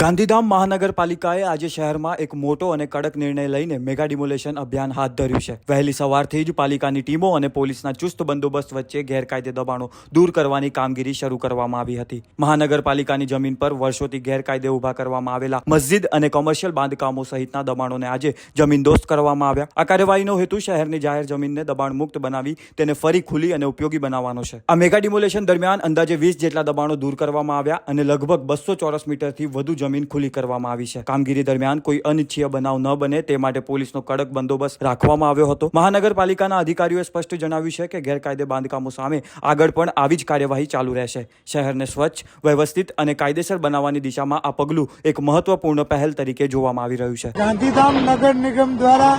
ગાંધીધામ મહાનગરપાલિકાએ આજે શહેરમાં એક મોટો અને કડક નિર્ણય લઈને મેગા ડિમોલેશન અભિયાન હાથ ધર્યું છે. વહેલી સવારથી જ પાલિકાની ટીમો અને પોલીસના ચુસ્ત બંદોબસ્ત વચ્ચે ગેરકાયદે દબાણો દૂર કરવાની કામગીરી શરૂ કરવામાં આવી હતી. મહાનગરપાલિકાની જમીન પર વર્ષોથી ગેરકાયદે ઊભા કરવામાં આવેલા મસ્જિદ અને કોમર્શિયલ બાંધકામો સહિતના દબાણોને આજે જમીનદોસ્ત કરવામાં આવ્યા. આ કાર્યવાહીનો હેતુ શહેરની જાહેર જમીનને દબાણ મુક્ત બનાવી તેને ફરી ખુલ્લી અને ઉપયોગી બનાવવાનો છે. આ મેગા ડિમોલેશન દરમિયાન અંદાજે 20 જેટલા દબાણો દૂર કરવામાં આવ્યા અને લગભગ 200 ચોરસ મીટરથી વધુ જમીન ખુલ્લી કરવામાં આવી છે. કામગીરી દરમિયાન કોઈ અનિચ્છનીય બનાવ ન બને તે માટે પોલીસનો કડક બંદોબસ્ત રાખવામાં આવ્યો હતો. મહાનગરપાલિકાના અધિકારીઓએ સ્પષ્ટ જણાવ્યું છે કે ગેરકાયદે બાંધકામો સામે આગળ પણ આવી જ કાર્યવાહી ચાલુ રહેશે. શહેરને સ્વચ્છ, વ્યવસ્થિત અને કાયદેસર બનાવવાની દિશામાં આ પગલું એક મહત્વपूर्ण पहल तरीके જોવામાં આવી રહ્યું છે. गांधीधाम नगर निगम द्वारा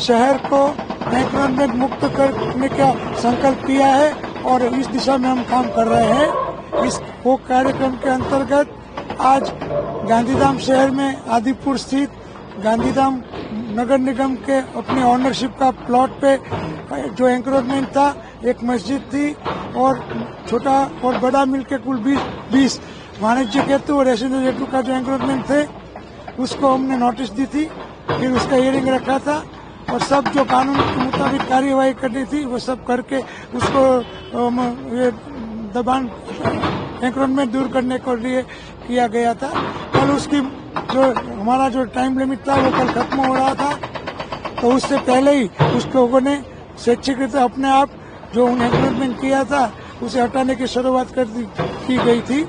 शहर को एनक्रोचमेंट मुक्त करने का संकल्प किया है और इस दिशा में हम काम कर रहे हैं. इस वो कार्यक्रम के अंतर्गत आज गांधीधाम शहर में आदिपुर स्थित गांधीधाम नगर निगम के अपने ओनरशिप का प्लॉट पे जो एंक्रोचमेंट था, एक मस्जिद थी और छोटा और बड़ा मिलकर कुल 20 वाणिज्य हेतु और रेसिडेंशियल हेतु का जो एंक्रोचमेंट थे उसको हमने नोटिस दी थी. फिर उसका हियरिंग रखा था और सब जो कानून के मुताबिक कार्यवाही करनी थी वो सब करके उसको ये दबाण एंक्रोचमेंट दूर करने के लिए किया गया था. कल उसकी जो हमारा जो टाइम लिमिट था वो कल खत्म हो रहा था, तो उससे पहले ही उस लोगों ने स्वैच्छिक रीते अपने आप जो एंक्रोचमेंट किया था उसे हटाने की शुरुआत की गई थी.